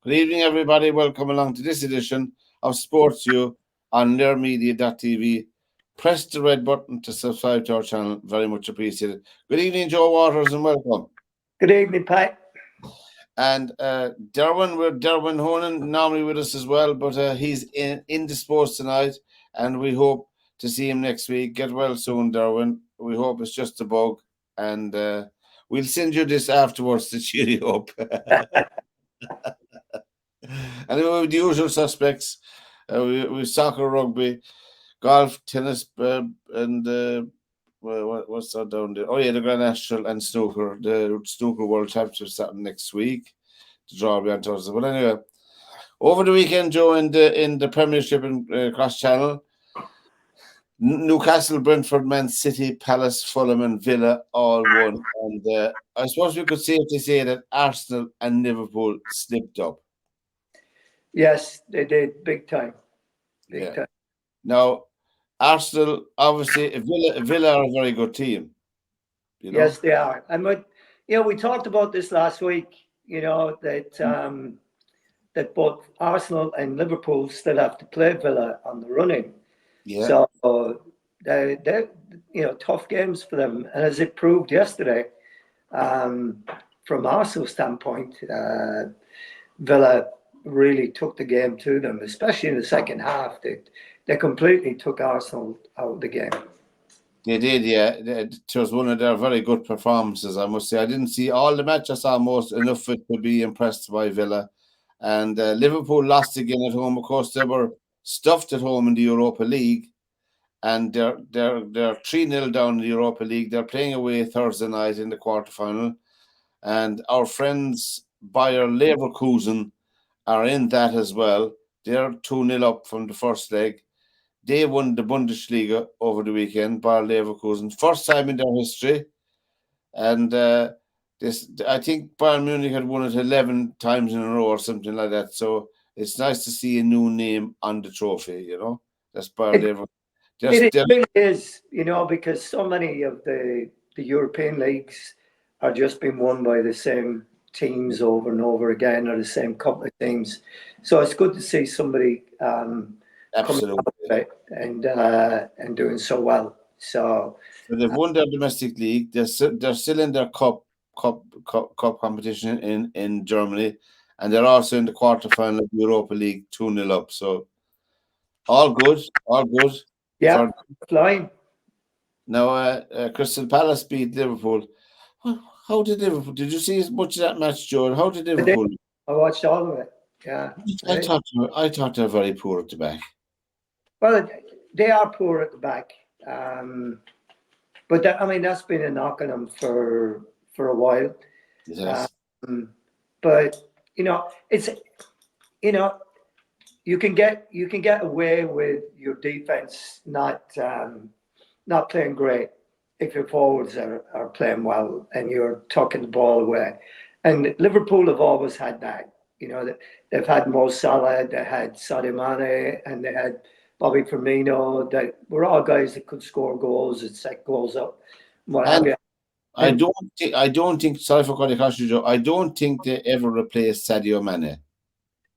Good evening, everybody. Welcome along to this edition of SportsView on learmedia.tv. Press the red button to subscribe to our channel. Very much appreciated. Good evening, Joe Waters, and welcome. Good evening, Pat. And Derwin Honan normally with us as well, but he's in the sports tonight, and we hope to see him next week. Get well soon, Derwin. We hope it's just a bug, and we'll send you this afterwards to cheer you up. And we have the usual suspects. We've soccer, rugby, golf, tennis, and what's that down there? Oh yeah, the Grand National and snooker. The snooker World Championships starting next week. The draw will be on Thursday. But anyway, over the weekend, Joe, in the Premiership and Cross Channel, Newcastle, Brentford, Man City, Palace, Fulham, and Villa all won. And I suppose we could safely say that Arsenal and Liverpool slipped up. Yes, they did big time. Big time. Now, Arsenal, obviously, Villa are a very good team. You know? Yes, they are. And we talked about this last week. That both Arsenal and Liverpool still have to play Villa on the running. Yeah. So they're tough games for them. And as it proved yesterday, from Arsenal's standpoint, Villa really took the game to them, especially in the second half. They completely took Arsenal out of the game. They did, yeah. It was one of their very good performances, I must say. I didn't see all the match. I saw most enough of it to be impressed by Villa. And Liverpool lost again at home. Of course, they were stuffed at home in the Europa League. And they're 3-0 down in the Europa League. They're playing away Thursday night in the quarterfinal. And our friends Bayer Leverkusen are in that as well. They're 2-0 up from the first leg. They won the Bundesliga over the weekend, Bayer Leverkusen. First time in their history. And I think Bayern Munich had won it 11 times in a row or something like that. So it's nice to see a new name on the trophy, That's Bayer Leverkusen. It really is, because so many of the European leagues are just being won by the same teams over and over again, or the same couple of teams. So it's good to see somebody absolutely coming out and doing so well. So they've won their domestic league. They're still in their cup competition in Germany, and they're also in the quarterfinal of the Europa League, 2-0 up. So all good. Yeah, flying. Now, Crystal Palace beat Liverpool. How did Liverpool? Did you see much of that match, Joe? How did Liverpool? I watched all of it. Yeah, I thought they were very poor at the back. Well, they are poor at the back, but that's been a knock on them for a while. Yes. But it's you can get away with your defense not playing great if your forwards are playing well and you're tucking the ball away. And Liverpool have always had that. They've had Mo Salah, they had Sadio Mane, and they had Bobby Firmino. That were all guys that could score goals and set goals up. What have you. I don't think. Sorry for cutting across you, Joe. I don't think they ever replaced Sadio Mane.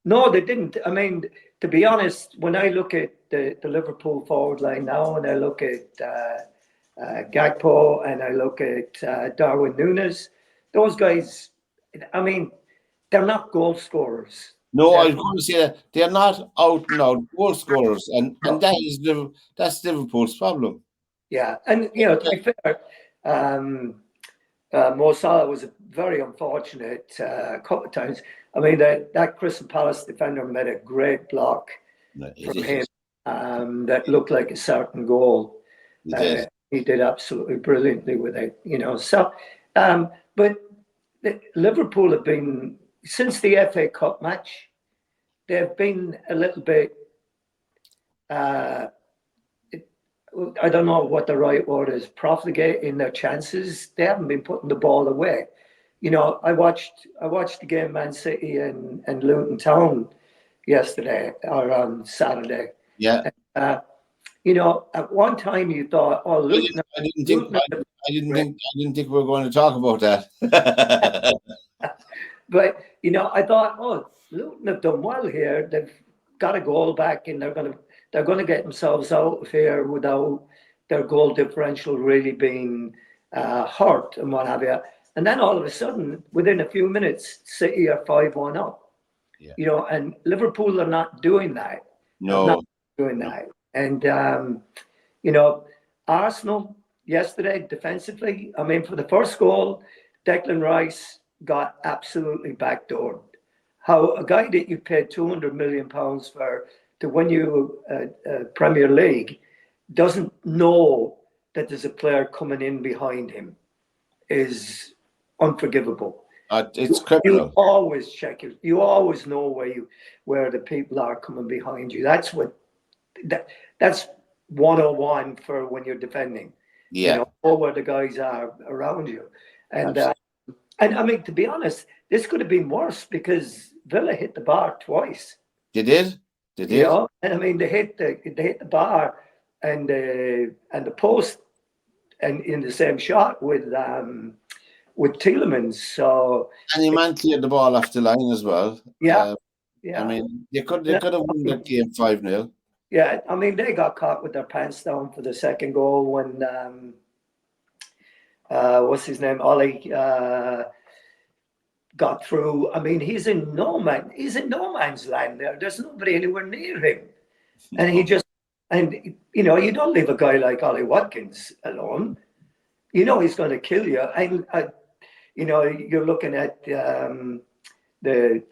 No, they didn't. I mean, to be honest, when I look at the Liverpool forward line now, and I look at Gakpo, and I look at Darwin Núñez, those guys, I mean, they're not goal scorers. No, I was going to say that they're not out and out goal scorers, and that's Liverpool's problem. Yeah, and to be fair, Mo Salah was very unfortunate a couple of times. I mean, that Crystal Palace defender made a great block from him that looked like a certain goal. He did absolutely brilliantly with it, So, but Liverpool have been, since the FA Cup match, they've been a little bit, I don't know what the right word is, profligating their chances. They haven't been putting the ball away. I watched the game Man City and Luton Town yesterday or on Saturday. Yeah. And, at one time you thought, "Oh, Luton." I didn't think we were going to talk about that. But I thought, oh, Luton have done well here. They've got a goal back, and they're gonna get themselves out of here without their goal differential really being hurt and what have you. And then all of a sudden, within a few minutes, City are 5-1 up. Yeah. And Liverpool are not doing that. Have not No. doing No. that. And Arsenal yesterday defensively. I mean, for the first goal, Declan Rice got absolutely backdoored. How a guy that you paid £200 million for to win you a Premier League doesn't know that there's a player coming in behind him is unforgivable. It's You criminal. always check it. You always know where the people are coming behind you. That's 101 for when you're defending. Yeah. Know where the guys are around you, and Absolutely. and I mean, to be honest, this could have been worse because Villa hit the bar twice. They did. They did. And I mean, they hit the bar and the post, and in the same shot with Tielemans. So And he man cleared the ball off the line as well. yeah, I yeah. mean, they could have won that game 5-0. Yeah, I mean, they got caught with their pants down for the second goal when what's his name, Ollie, got through. I mean, he's in no man's land there. There's nobody anywhere near him, and he just you don't leave a guy like Ollie Watkins alone. He's going to kill you, and you're looking at the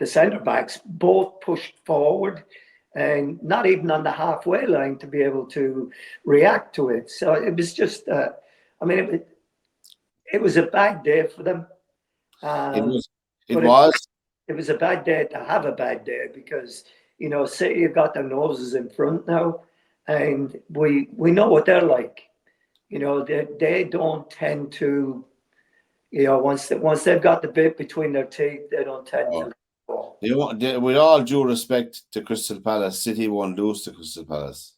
centre backs both pushed forward and not even on the halfway line to be able to react to it. So it was just, I mean, it was a bad day for them. It was. It but was. It was a bad day to have a bad day because, City have got their noses in front now, and we know what they're like. They don't tend to, once they've got the bit between their teeth, they don't tend to. With all due respect to Crystal Palace, City won't lose to Crystal Palace.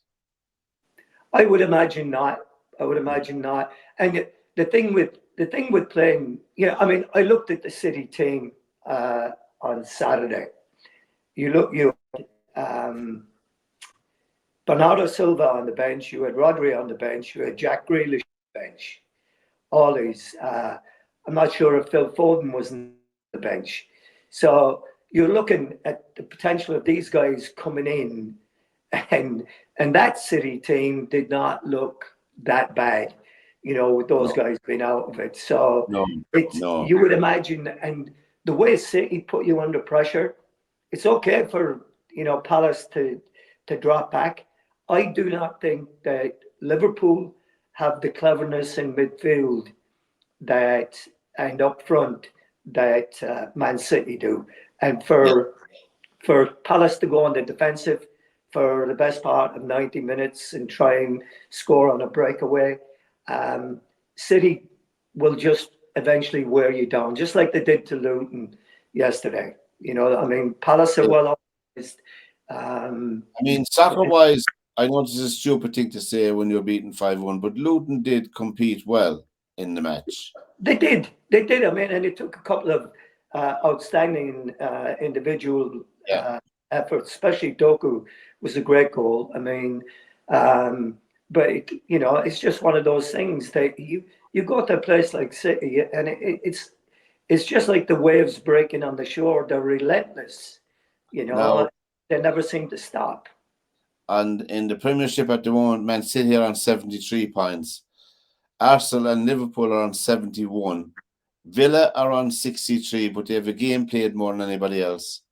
I would imagine not. And the thing with playing, I mean, I looked at the City team on Saturday. You had Bernardo Silva on the bench, you had Rodri on the bench, you had Jack Grealish on the bench. All these. I'm not sure if Phil Foden was on the bench. So you're looking at the potential of these guys coming in, and that City team did not look that bad, with those guys being out of it. So you would imagine, and the way City put you under pressure, it's okay for Palace to drop back. I do not think that Liverpool have the cleverness in midfield and up front that Man City do. And for Palace to go on the defensive for the best part of 90 minutes and try and score on a breakaway, City will just eventually wear you down, just like they did to Luton yesterday. I mean, Palace are well organized. I mean, soccer-wise, I know this is a stupid thing to say when you're beaten 5-1, but Luton did compete well in the match. They did. I mean, and it took a couple of outstanding individual efforts, especially Doku was a great goal. I mean, but it's just one of those things that you go to a place like City, and it's just like the waves breaking on the shore. They're relentless. Now, they never seem to stop. And in the Premiership at the moment, Man City are on 73 points. Arsenal and Liverpool are on 71. Villa are on 63, but they have a game played more than anybody else.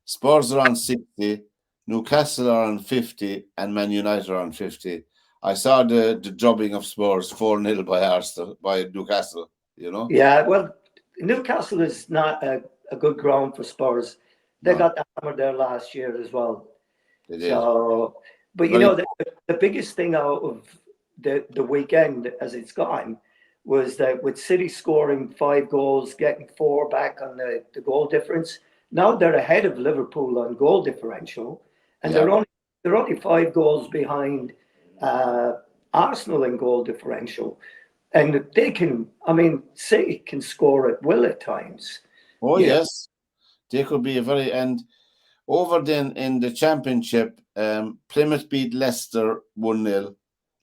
Spurs are on 60. Newcastle are on 50, and Man United are on 50. I saw the drubbing of Spurs 4-0 by Newcastle. Yeah, well, Newcastle is not a good ground for Spurs. They got the hammer there last year as well. They did. So, but the biggest thing out of the weekend as it's gone was that with City scoring 5 goals, getting 4 back on the goal difference, now they're ahead of Liverpool on goal differential, and they're only 5 goals behind Arsenal in goal differential. And they can, I mean, City can score at will at times. Oh, yes. They could be a very and over then in the championship, Plymouth beat Leicester 1-0.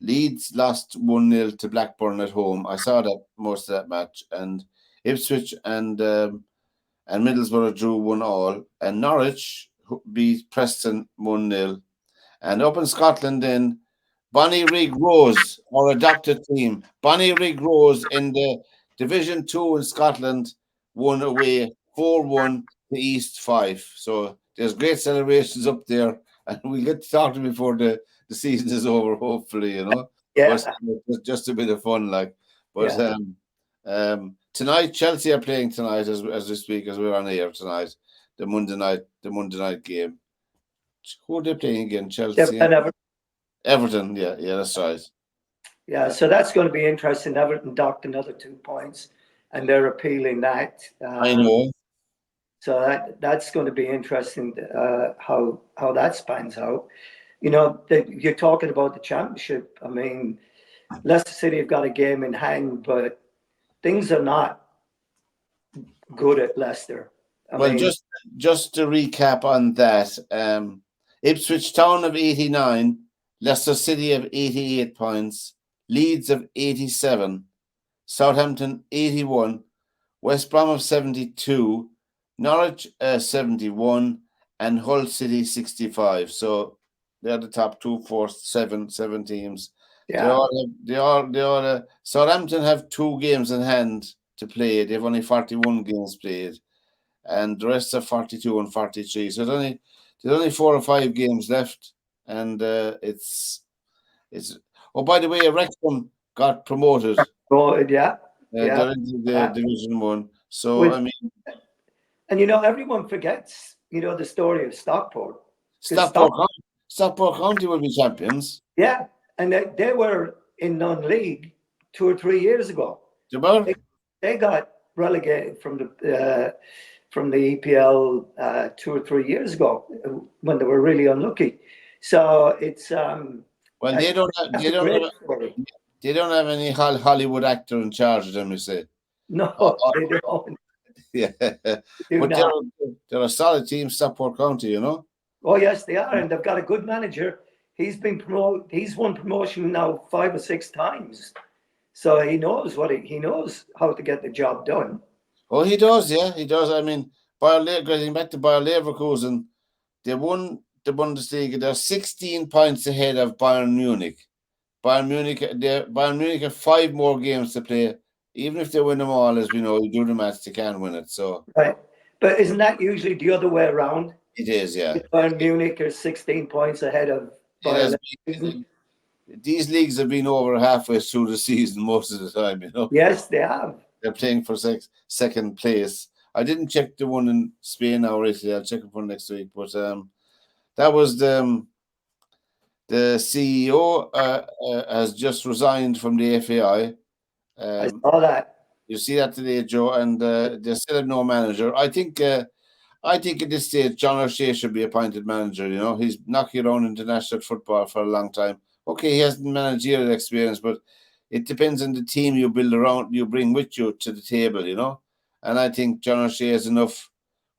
Leeds lost 1-0 to Blackburn at home. I saw that most of that match, and Ipswich and Middlesbrough drew 1-1, and Norwich beat Preston 1-0. And up in Scotland, then Bonnie Rose, our adopted team, Bonnie Rose in the Division 2 in Scotland, won away 4-1 to East Fife. So there's great celebrations up there, and we'll get to talk to them before the season is over, hopefully, you know. Yeah. But just a bit of fun, like. But tonight, Chelsea are playing tonight as we speak, as we're on air tonight. The Monday night game. Who are they playing again? Chelsea and Everton. Yeah, that's right. Yeah, so that's going to be interesting. Everton docked another 2 points, and they're appealing that. I know. So that's going to be interesting how that spans out. You know, you're talking about the championship. I mean, Leicester City have got a game in hand, but things are not good at Leicester. I mean, just to recap on that, Ipswich Town of 89, Leicester City of 88 points, Leeds of 87, Southampton 81, West Brom of 72, Norwich 71, and Hull City 65. So they're the top 7 teams. Yeah. They all Southampton have 2 games in hand to play. They've only 41 games played, and the rest are 42 and 43. So there's only 4 or 5 games left, and it's. Oh, by the way, Wrexham got promoted. Yeah. They're into the Division 1. So I mean, and you know, everyone forgets, you know, the story of Stockport. Stockport County will be champions. Yeah, and they were in non-league 2 or 3 years ago. They got relegated from the EPL 2 or 3 years ago when they were really unlucky. So it's well, they don't have any Hollywood actor in charge of them, you say. No, they don't. Yeah, but they're a solid team, Stockport County, you know. Oh yes, they are, and they've got a good manager. He's been promoted. He's won promotion now 5 or 6 times, so he knows he knows how to get the job done. Oh, he does. Yeah, he does. I mean, getting back to Bayer Leverkusen, they won the Bundesliga. They're 16 points ahead of Bayern Munich. Bayern Munich have 5 more games to play. Even if they win them all, as we know, you do the match, they can win it. So right, but isn't that usually the other way around? It is, yeah. Bayern Munich are 16 points ahead of Bayern. These leagues have been over halfway through the season most of the time, you know. Yes, they have. They're playing for second place. I didn't check the one in Spain or Italy. I'll check it for next week. But that was the CEO has just resigned from the FAI. I saw that. You see that today, Joe, and they still have no manager. I think at this stage, John O'Shea should be appointed manager. You know, he's knocking around international football for a long time. Okay, he hasn't managerial experience, but it depends on the team you build around, you bring with you to the table, you know. And I think John O'Shea has enough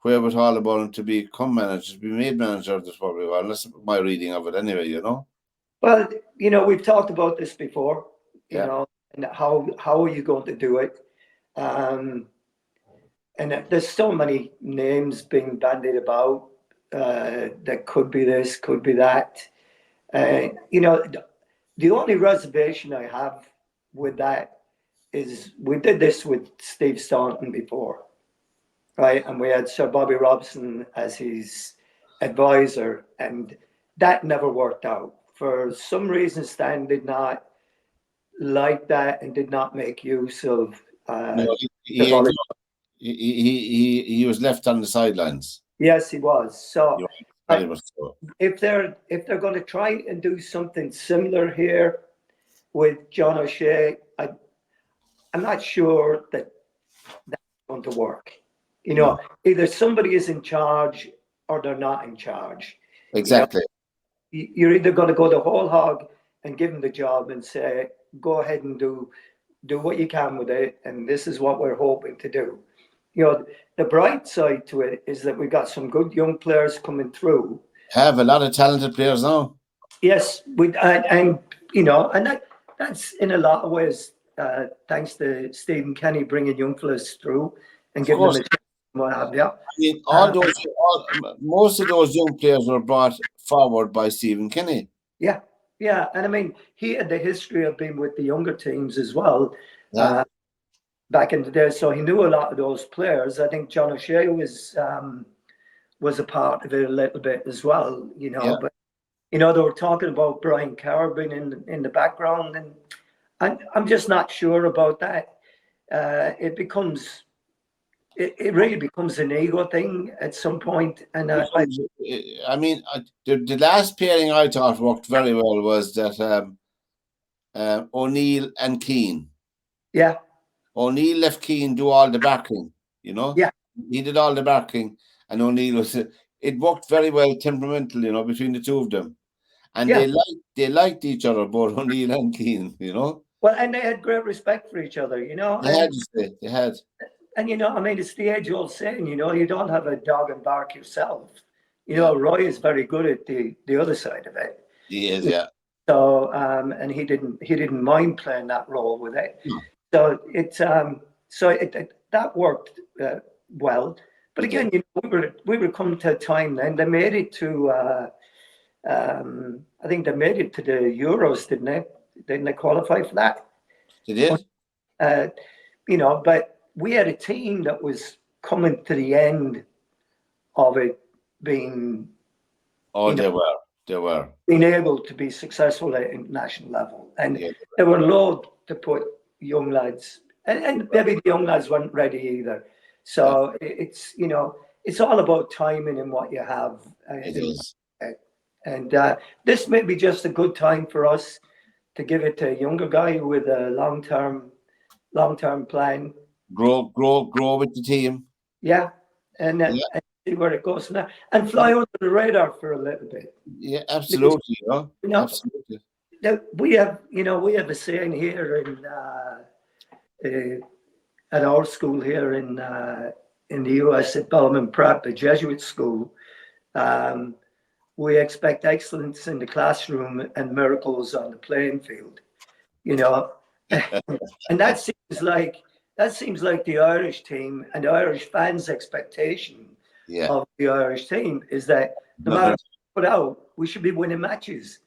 wherewithal about him to become manager, to be made manager of this probably. Well, that's my reading of it anyway, you know. Well, you know, we've talked about this before, you Yeah. know, and how are you going to do it? And there's so many names being bandied about that could be this, could be that. You know, the only reservation I have with that is we did this with Steve Staunton before, right? And we had Sir Bobby Robson as his advisor, and that never worked out. For some reason, Stan did not like that and did not make use of. No, he was left on the sidelines. Yes, he was. So, very much so. If they're going to try and do something similar here with John O'Shea, I'm not sure that's going to work. You know, either somebody is in charge or they're not in charge. Exactly. You know, you're either going to go the whole hog and give them the job and say, go ahead and do what you can with it, and this is what we're hoping to do. the bright side to it is that we got some good young players coming through. Have a lot of talented players now. Yes, and that's in a lot of ways thanks to Stephen Kenny bringing young fellas through and giving them a chance and what have you. I mean, most of those young players were brought forward by Stephen Kenny. Yeah, and I mean, he had the history of being with the younger teams as well. Yeah. Back in the day, so he knew a lot of those players. I think John O'Shea was a part of it a little bit as well, But they were talking about Brian Carr being in the background, and I'm just not sure about that. It really becomes an ego thing at some point. And the last pairing I thought worked very well was that O'Neill and Keane. Yeah. O'Neill left Keane do all the backing, Yeah. He did all the backing, and O'Neill it worked very well temperamental, between the two of them. And they liked each other, both O'Neill and Keane, Well, and they had great respect for each other, They had. And it's the age-old saying, you don't have a dog and bark yourself. Roy is very good at the other side of it. He is, yeah. So, and he didn't mind playing that role with it. So that worked well. But again, we were coming to a time then. They made it to, I think they made it to the Euros, didn't they? Didn't they qualify for that? They did. But we had a team that was coming to the end of it being. Oh, they were. Being able to be successful at international level. And they were loath to put young lads, and maybe the young lads weren't ready either. So it's all about timing and what you have. It is. And this may be just a good time for us to give it to a younger guy with a long-term plan. Grow with the team. Yeah, and see where it goes now, and fly under the radar for a little bit. Yeah, absolutely. Absolutely. We have a saying here at our school here in the US at Bellman Prep, a Jesuit school. We expect excellence in the classroom and miracles on the playing field. And that seems like the Irish team and the Irish fans' expectation of the Irish team is that no matter what we put out, we should be winning matches.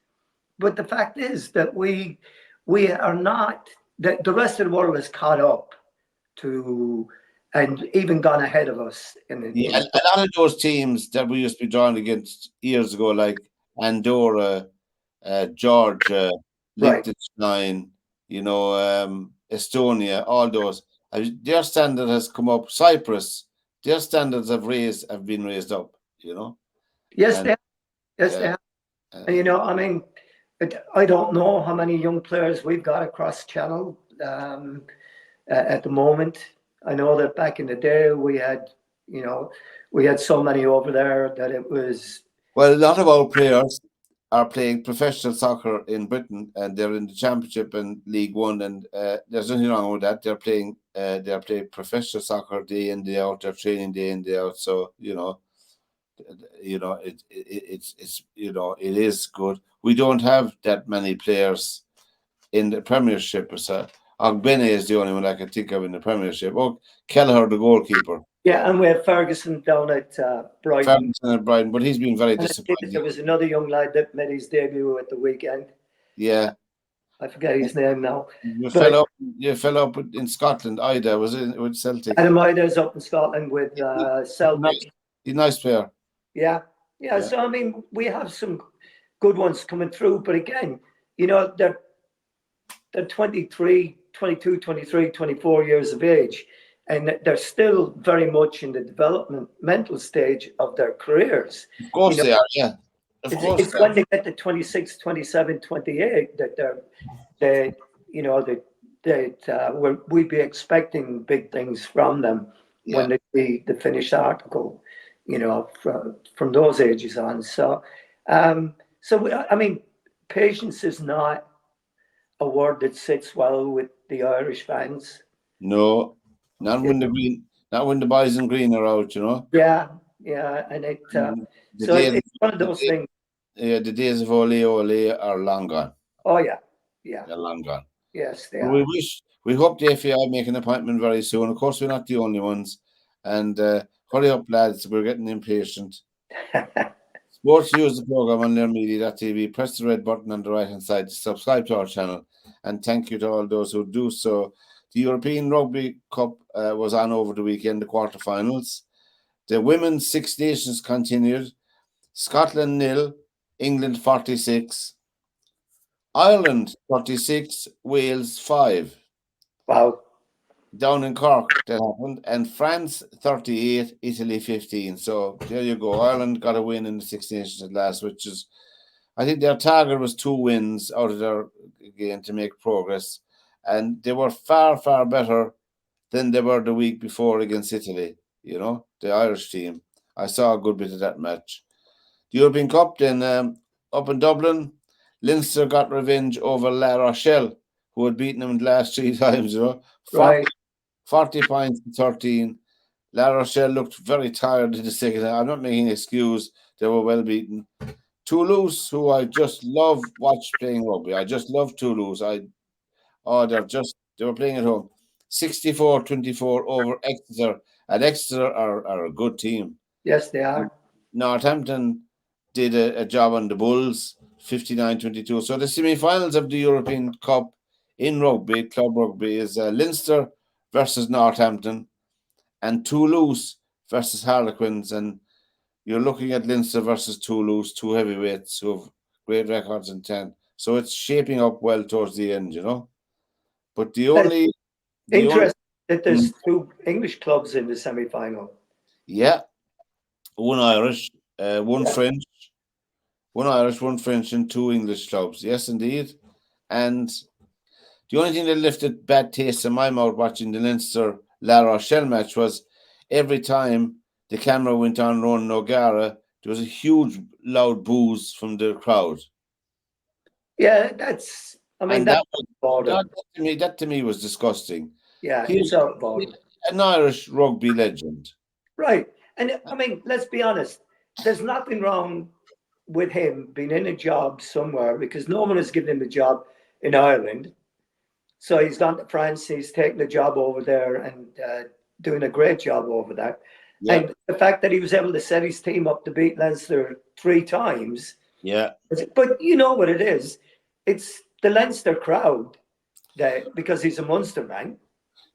But the fact is that we are not. That the rest of the world has caught up to and even gone ahead of us. A lot of those teams that we used to be drawn against years ago, like Andorra, Georgia, Liechtenstein, Estonia, all those, their standard has come up. Cyprus, their standards have been raised up. Yes, they have. And, I don't know how many young players we've got across channel at the moment. I know that back in the day we had so many over there that it was. Well, a lot of our players are playing professional soccer in Britain, and they're in the Championship and League One, and there's nothing wrong with that. They're playing professional soccer day in, day out. They're training day in, day out. So it is good. We don't have that many players in the Premiership. So Ogbene is the only one I can think of in the Premiership. Oh, Kelleher, the goalkeeper. Yeah, and we have Ferguson down at Brighton. But he's been very disappointing. There was another young lad that made his debut at the weekend. Yeah. I forget his name now. You fell up in Scotland. Ida was in with Celtic. Adam Ida's up in Scotland with Celtic. He's a nice player. Yeah. So we have some good ones coming through, but again, they're 23, 22, 23, 24 years of age, and they're still very much in the developmental stage of their careers. Of course they are, yeah. It's when they get to 26, 27, 28 that we'd be expecting big things from them when they see the finished article, from those ages on. So, patience is not a word that sits well with the Irish fans. No, not when Not when the boys in green are out, Yeah, and The so days, it's one of those things. the days of ole ole are long gone. Oh yeah, They're long gone. yes, they We are. we hope the FAI make an appointment very soon. Of course, we're not the only ones. And hurry up, lads, we're getting impatient. SportsView is the program on learnmedia.tv. Press the red button on the right hand side to subscribe to our channel. And thank you to all those who do so. The European Rugby Cup was on over the weekend, the quarterfinals. The Women's Six Nations continued. Scotland 0, England 46, Ireland 36, Wales 5. Wow. Down in Cork that happened, and France 38, Italy 15. So there you go. Ireland got a win in the Six Nations at last, which is, I think their target was 2 wins out of their game to make progress, and they were far, far better than they were the week before against Italy. The Irish team. I saw a good bit of that match. The European Cup then up in Dublin, Leinster got revenge over La Rochelle, who had beaten them the last 3 times. 40, Right. 40 points to 13. La Rochelle looked very tired in the second half. I'm not making an excuse. They were well beaten. Toulouse, who I just love watch playing rugby. I just love Toulouse. They were playing at home. 64-24 over Exeter. And Exeter are a good team. Yes, they are. Northampton did a job on the Bulls, 59-22. So the semi-finals of the European Cup in rugby, club rugby, is Leinster versus Northampton and Toulouse versus Harlequins. And you're looking at Leinster versus Toulouse, 2 heavyweights who have great records in 10. So it's shaping up well towards the end, But Interesting that there's 2 English clubs in the semi-final. Yeah, one Irish, one French. One Irish, one French, and 2 English clubs. Yes, indeed. And the only thing that lifted bad taste in my mouth watching the Leinster La Rochelle match was every time the camera went on Ronan O'Gara, there was a huge, loud boos from the crowd. Yeah, that's. I mean, that to me was disgusting. Yeah, he's out about it. An Irish rugby legend. Right. And I mean, let's be honest, there's nothing wrong with him being in a job somewhere because no one has given him a job in Ireland. So he's gone to France, he's taken a job over there and doing a great job over there. Yeah. And the fact that he was able to set his team up to beat Leinster 3 times. Yeah. But you know what it is? It's the Leinster crowd because he's a Munster man.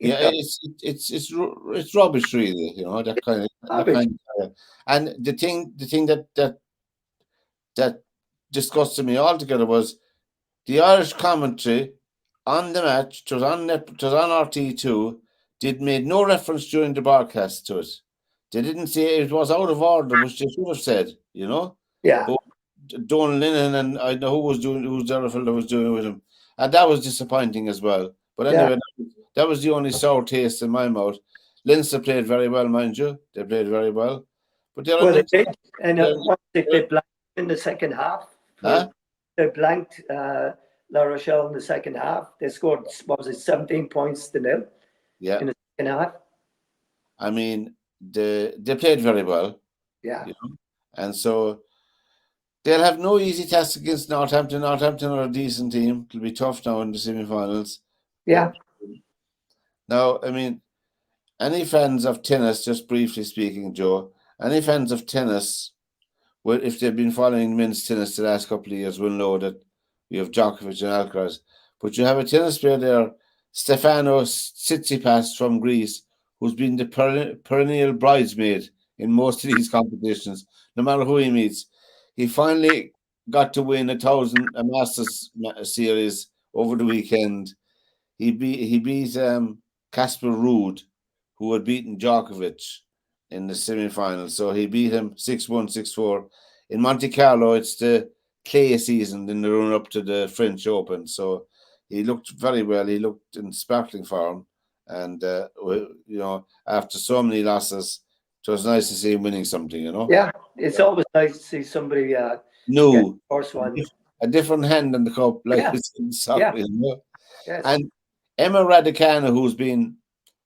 Yeah, it's rubbish, really. That kind of. And the thing that disgusted me altogether was the Irish commentary on the match. It was on RT2. Made no reference during the broadcast to it. They didn't say it was out of order, which they should have said. Yeah. But Donal Lennon and I know who's the other fellow was doing it with him, and that was disappointing as well. But anyway, that was the only sour taste in my mouth. Leinster played very well, mind you. They played very well. But they did. And what did they blank in the second half? They blanked La Rochelle in the second half. They scored, 17 points to 0 in the second half. I mean, they played very well. Yeah. And so they'll have no easy task against Northampton. Northampton are a decent team. It'll be tough now in the semi-finals. Yeah. Now, I mean, any fans of tennis, just briefly speaking, Joe, any fans of tennis, well, if they've been following men's tennis the last couple of years, will know that we have Djokovic and Alcaraz. But you have a tennis player there, Stefanos Tsitsipas from Greece, who's been the perennial bridesmaid in most of these competitions, no matter who he meets. He finally got to win a Masters series over the weekend. He beat Casper Ruud, who had beaten Djokovic in the semi-final. So he beat him 6-1, 6-4. In Monte Carlo, it's the clay season in the run-up to the French Open. So he looked very well. He looked in sparkling form. And, after so many losses, it was nice to see him winning something, Yeah, it's always nice to see somebody new, first one. A different hand in the cup, like it's in soccer, Yes. And Emma Raducanu, who's been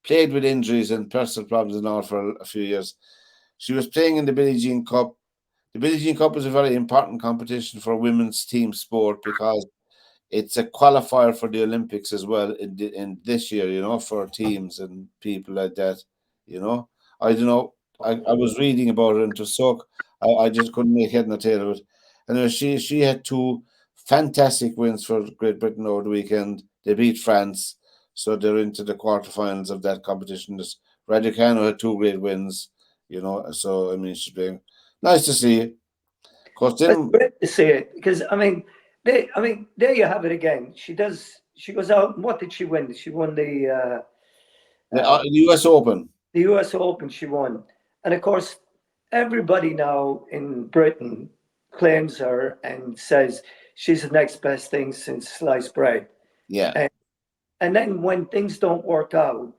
played with injuries and personal problems and all for a few years. She was playing in the Billie Jean Cup. The Billie Jean Cup is a very important competition for women's team sport because it's a qualifier for the Olympics as well in this year, for teams and people like that, I don't know. I was reading about it and to soak. I just couldn't make head nor tail of it. And she had two fantastic wins for Great Britain over the weekend. They beat France, so they're into the quarterfinals of that competition. Raducanu had two great wins, So I mean, she's been nice to see. It's great to see it because there you have it again. She goes out. What did she win? She won the U.S. Open. The U.S. Open. She won, and of course, everybody now in Britain claims her and says she's the next best thing since sliced bread. Yeah. And then when things don't work out,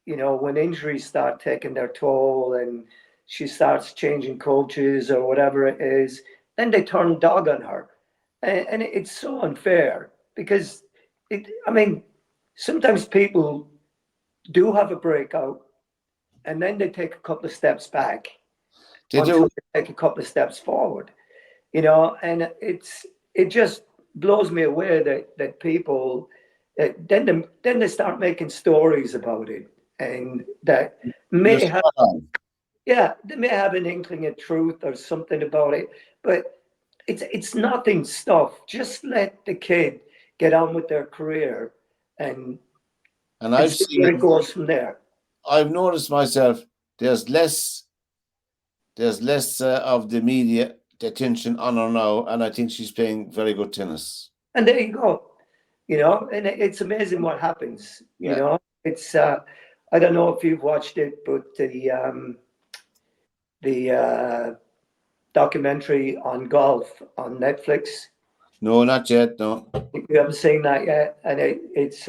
when injuries start taking their toll and she starts changing coaches or whatever it is, then they turn dog on her. And it's so unfair because, sometimes people do have a breakout and then they take a couple of steps back until they take a couple of steps forward, and it just blows me away that people then they start making stories about it and that may have they may have an inkling of truth or something about it, but it's nothing stuff. Just let the kid get on with their career and I've see seen where it goes from there. I've noticed myself there's less of the media attention on her now, and I think she's playing very good tennis. And there you go. And it's amazing what happens. It's I don't know if you've watched it, but the documentary on golf on Netflix. No, not yet. No, you haven't seen that yet, and it's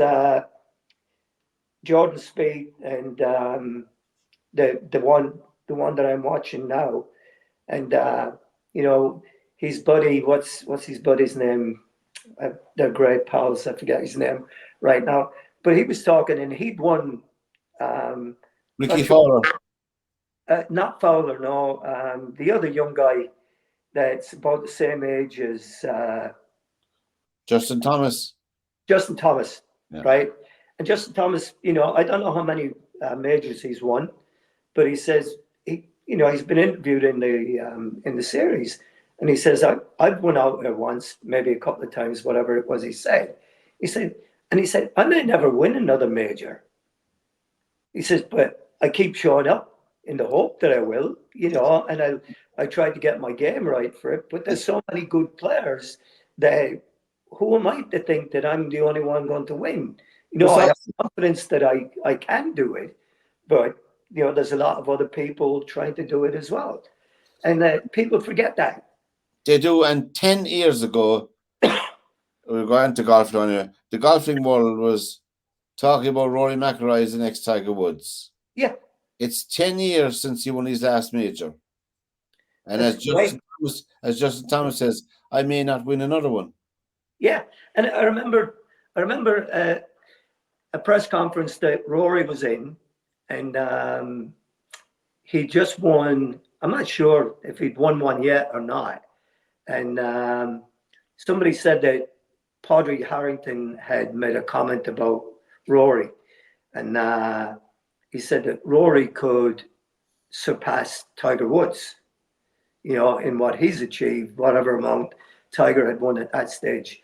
Jordan Spieth and the one that I'm watching now, and his buddy. What's his buddy's name? They're great pals. I forget his name right now, but he was talking, and he'd won. Ricky Fowler. Not Fowler, no. The other young guy that's about the same age as Justin Thomas. Justin Thomas, right? And Justin Thomas, I don't know how many majors he's won, but he says he's been interviewed in the series, and he says I've won out there once, maybe a couple of times, whatever it was. He said, I may never win another major. He says, but I keep showing up in the hope that I will, and I try to get my game right for it. But there's so many good players that who am I to think that I'm the only one going to win? I have confidence that I can do it, but there's a lot of other people trying to do it as well, and people forget that. They do. And 10 years ago, we're going to golf down here. The golfing world was talking about Rory McIlroy as the next Tiger Woods. Yeah. It's 10 years since he won his last major. And as Justin Thomas says, I may not win another one. Yeah. And I remember a press conference that Rory was in, and he just won. I'm not sure if he'd won one yet or not. And somebody said that Padraig Harrington had made a comment about Rory. And he said that Rory could surpass Tiger Woods, in what he's achieved, whatever amount Tiger had won at that stage.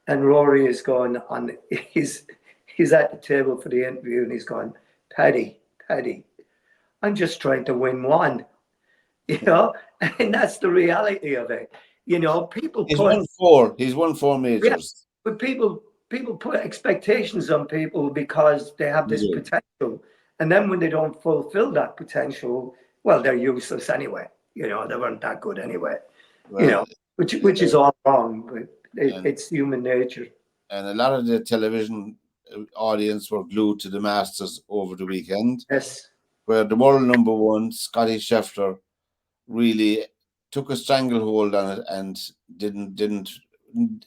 And Rory is going on, he's at the table for the interview and he's going, Paddy, I'm just trying to win one, and that's the reality of it. People He's won four majors. Yeah, but people put expectations on people because they have this potential. And then when they don't fulfill that potential, well, they're useless anyway. They weren't that good anyway. Well, which is all wrong, but it's human nature. And a lot of the television audience were glued to the Masters over the weekend. Yes. Where the world number one, Scotty Scheffler, really took a stranglehold on it and didn't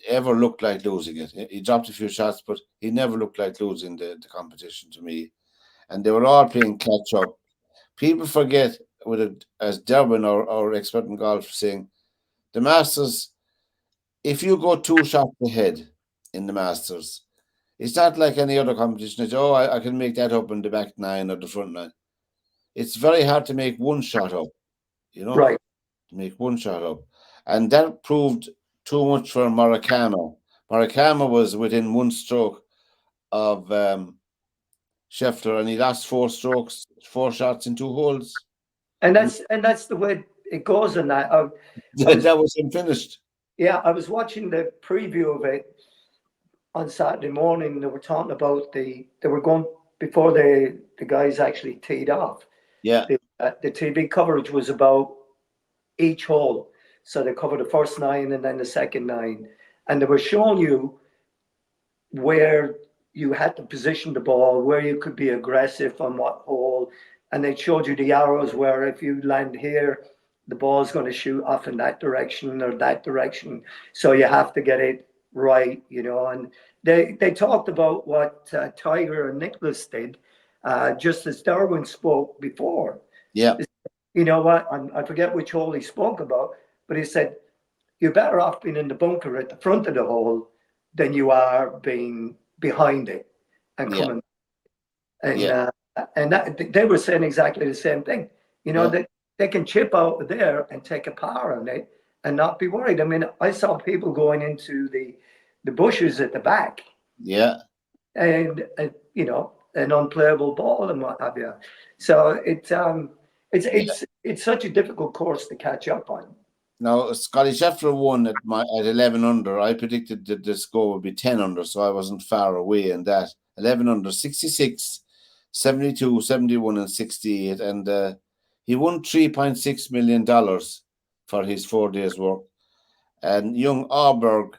ever look like losing it. He dropped a few shots, but he never looked like losing the competition to me. and they were all playing catch up. People forget, with it, as Derwin, our expert in golf, saying, the Masters, if you go 2 shots ahead in the Masters, it's not like any other competition. It's, I can make that up in the back nine or the front nine. It's very hard to make 1 shot up, Right. to make 1 shot up. And that proved too much for Murakami. Murakami was within 1 stroke of Scheffler, and he lost 4 shots in 2 holes. And that's the way it goes in that. That was him finished. Yeah, I was watching the preview of it on Saturday morning. They were talking about they were going before the guys actually teed off. Yeah. The TV coverage was about each hole. So they covered the first 9 and then the second 9. And they were showing you where you had to position the ball, where you could be aggressive on what hole. And they showed you the arrows where if you land here, the ball's going to shoot off in that direction or that direction. So you have to get it right, And they talked about what Tiger and Nicklaus did, just as Darwin spoke before. Yeah. You know what? I forget which hole he spoke about, but he said, you're better off being in the bunker at the front of the hole than you are being behind it and coming. And that, they were saying exactly the same thing. That they can chip out of there and take a par on it and not be worried. I mean, I saw people going into the bushes at the back. Yeah. And an unplayable ball and what have you. So it's such a difficult course to catch up on. Now, Scotty Scheffler won at 11 under. I predicted that the score would be 10 under, so I wasn't far away in that. 11 under, 66, 72, 71, and 68. And he won $3.6 million for his 4 days' work. And young Arberg,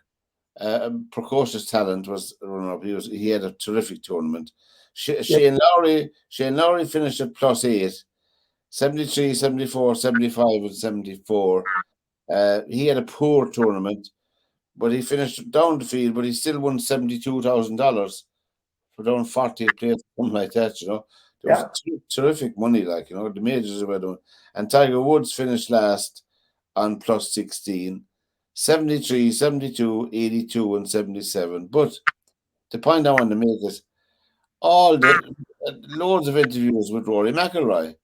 precocious talent, was runner-up. He had a terrific tournament. Shane Lowry finished at +8, 73, 74, 75, and 74. He had a poor tournament, but he finished down the field, but he still won $72,000 for down 40th place, something like that, There was terrific money, the majors were doing. And Tiger Woods finished last on +16, 73, 72, 82, and 77. But the point I want to make is loads of interviews with Rory McIlroy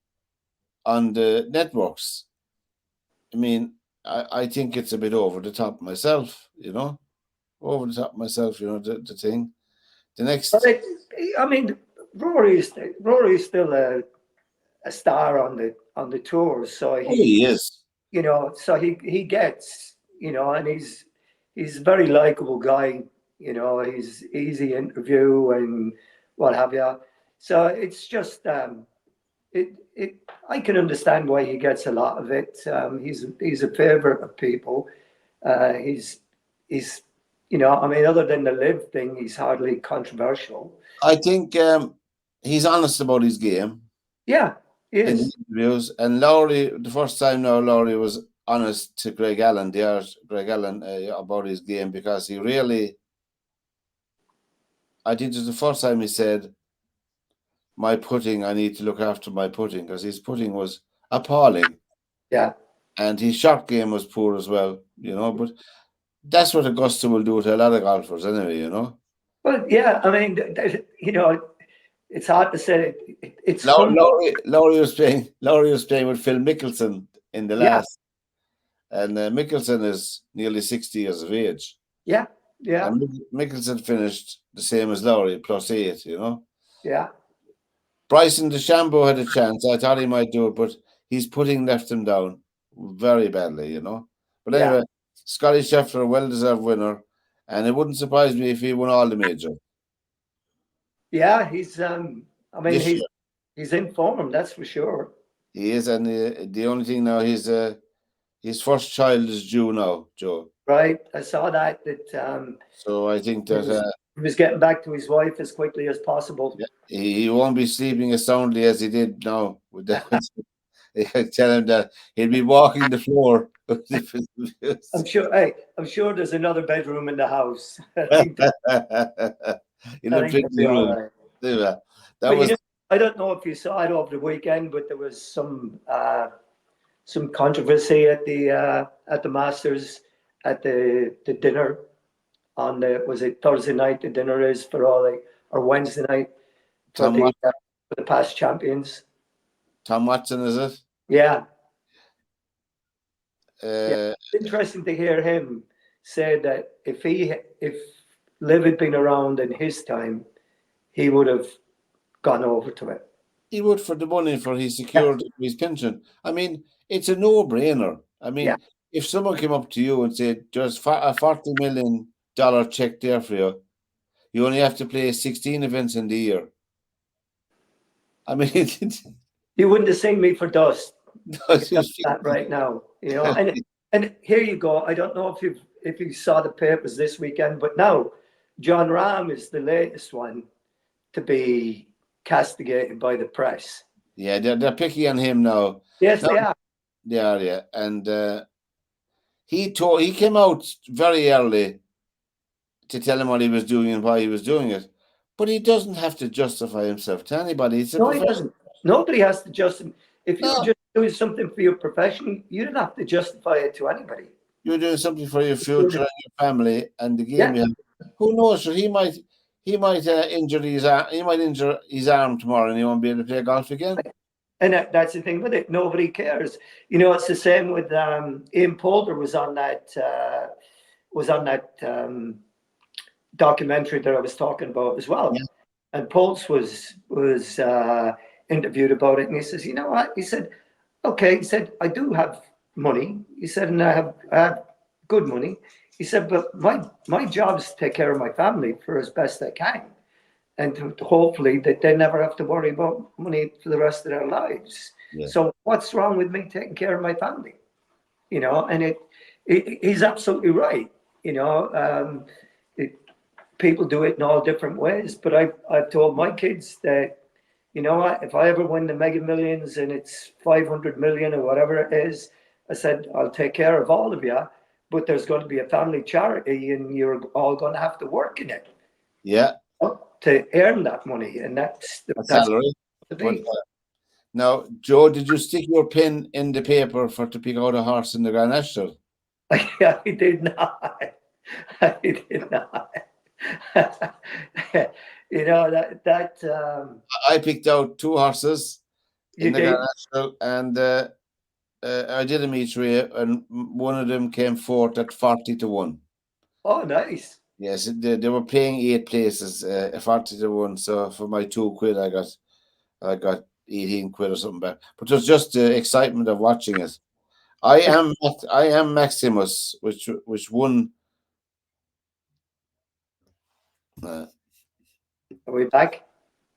on the networks. I mean, I think it's a bit over the top myself, over the top myself, the thing. The next, I mean, Rory is still a star on the tour, so he is, so he gets, and he's a very likable guy, he's easy interview and what have you. So it's just I can understand why he gets a lot of it. He's a favorite of people. He's other than the live thing, he's hardly controversial. I think he's honest about his game. Yeah, he is. In the interviews. And Lowry, the first time now, Lowry was honest to Greg Allen, about his game, because he really, I think it was the first time he said, my putting, I need to look after my putting, because his putting was appalling. Yeah. And his shot game was poor as well, but that's what Augusta will do to a lot of golfers anyway, Well, yeah, I mean, it's hard to say. It's Lowry was playing with Phil Mickelson in the last, and Mickelson is nearly 60 years of age. Yeah, yeah. And Mickelson finished the same as Lowry, +8, Yeah. Bryson DeChambeau had a chance. I thought he might do it, but his putting left him down very badly, But anyway, Scotty Scheffler, well-deserved winner, and it wouldn't surprise me if he won all the majors. Yeah, he's. He's in form, that's for sure. He is, and the only thing now, his first child is due now, Joe. Right, I saw that. So I think that he was getting back to his wife as quickly as possible. Yeah, he won't be sleeping as soundly as he did now. With that, I tell him that he'll be walking the floor. I'm sure. Hey, I'm sure there's another bedroom in the house. In the drinking room. Right. That was. I don't know if you saw it over the weekend, but there was some controversy at the Masters at the dinner on was it Thursday night? The dinner is for or Wednesday night for the past champions. Tom Watson, is it? Yeah. Yeah. It's interesting to hear him say that if Liv had been around in his time, he would have gone over to it. He would, for the money for his security, his pension. I mean, it's a no-brainer. I mean, if someone came up to you and said, "There's a $40 million check there for you. You only have to play 16 events in the year." I mean, you wouldn't have seen me for dust. that right now, you know. And here you go. I don't know if you saw the papers this weekend, but now John Rahm is the latest one to be castigated by the press. Yeah, they're picky on him now. Yes, they are. They are, yeah. And he came out very early to tell him what he was doing and why he was doing it. But he doesn't have to justify himself to anybody. No, he doesn't. Nobody has to justify. If you're just doing something for your profession, you don't have to justify it to anybody. You're doing something for your future and your family and the game. Yeah. Who knows? He might injure his arm. He might injure his arm tomorrow, and he won't be able to play golf again. And that's the thing with it. Nobody cares. You know, it's the same with Ian Poulter was on that documentary that I was talking about as well. Yeah. And Pulse was interviewed about it, and he says, "You know what?" He said, "Okay." He said, "I do have money." He said, "And I have good money." He said, "But my job is to take care of my family for as best I can, and hopefully that they never have to worry about money for the rest of their lives." Yeah. So what's wrong with me taking care of my family? You know, and he's absolutely right. You know, people do it in all different ways, but I've told my kids that, you know what, if I ever win the Mega Millions and it's 500 million or whatever it is, I said, I'll take care of all of you, but there's going to be a family charity and you're all going to have to work in it. Yeah. To earn that money. And that's salary. Now, Joe, did you stick your pen in the paper to pick out a horse in the Grand National? Yeah, I did not. I did not. You know, that I picked out two horses in the Grand National, and I did them each way, and one of them came fourth at 40-1. Oh, nice. Yes, they were paying 8 places, 40-1. So for my £2, I got 18 quid or something back. But it was just the excitement of watching it. I am Maximus, which won. Are we back?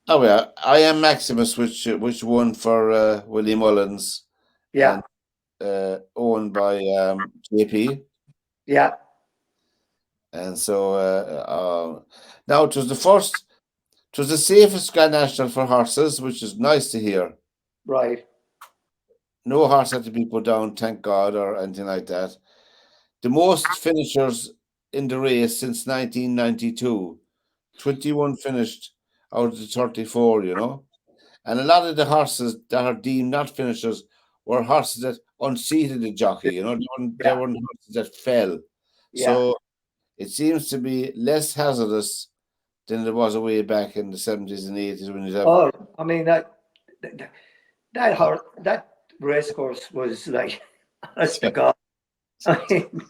Oh yeah, I am Maximus, which won for Willie Mullins. Yeah. And, owned by JP. Yeah. And so now it was the safest Grand National for horses, which is nice to hear. Right. No horse had to be put down, thank God, or anything like that. The most finishers in the race since 1992. 21 finished out of the 34, you know. And a lot of the horses that are deemed not finishers were horses that unseated the jockey, you know. They weren't horses that fell. Yeah. So it seems to be less hazardous than it was way back in the 70s and 80s when you have. Oh, I mean that race course was like, honest to God. I mean,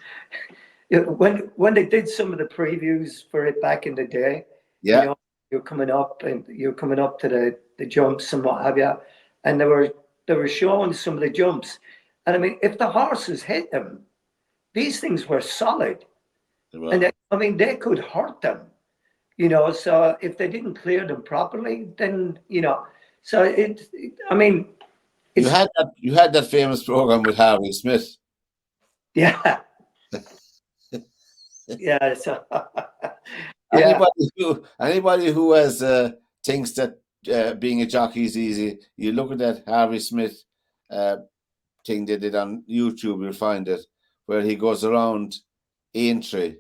when they did some of the previews for it back in the day, yeah, you know, you're coming up to the jumps and what have you, and they were showing some of the jumps, and I mean, if the horses hit them, these things were solid, and they could hurt them, you know. So if they didn't clear them properly, then you know, so I mean, you had that famous program with Harvey Smith. Yeah. Yeah. So, anybody who has thinks that being a jockey is easy, you look at that Harvey Smith thing they did on YouTube, you'll find it, where he goes around Aintree,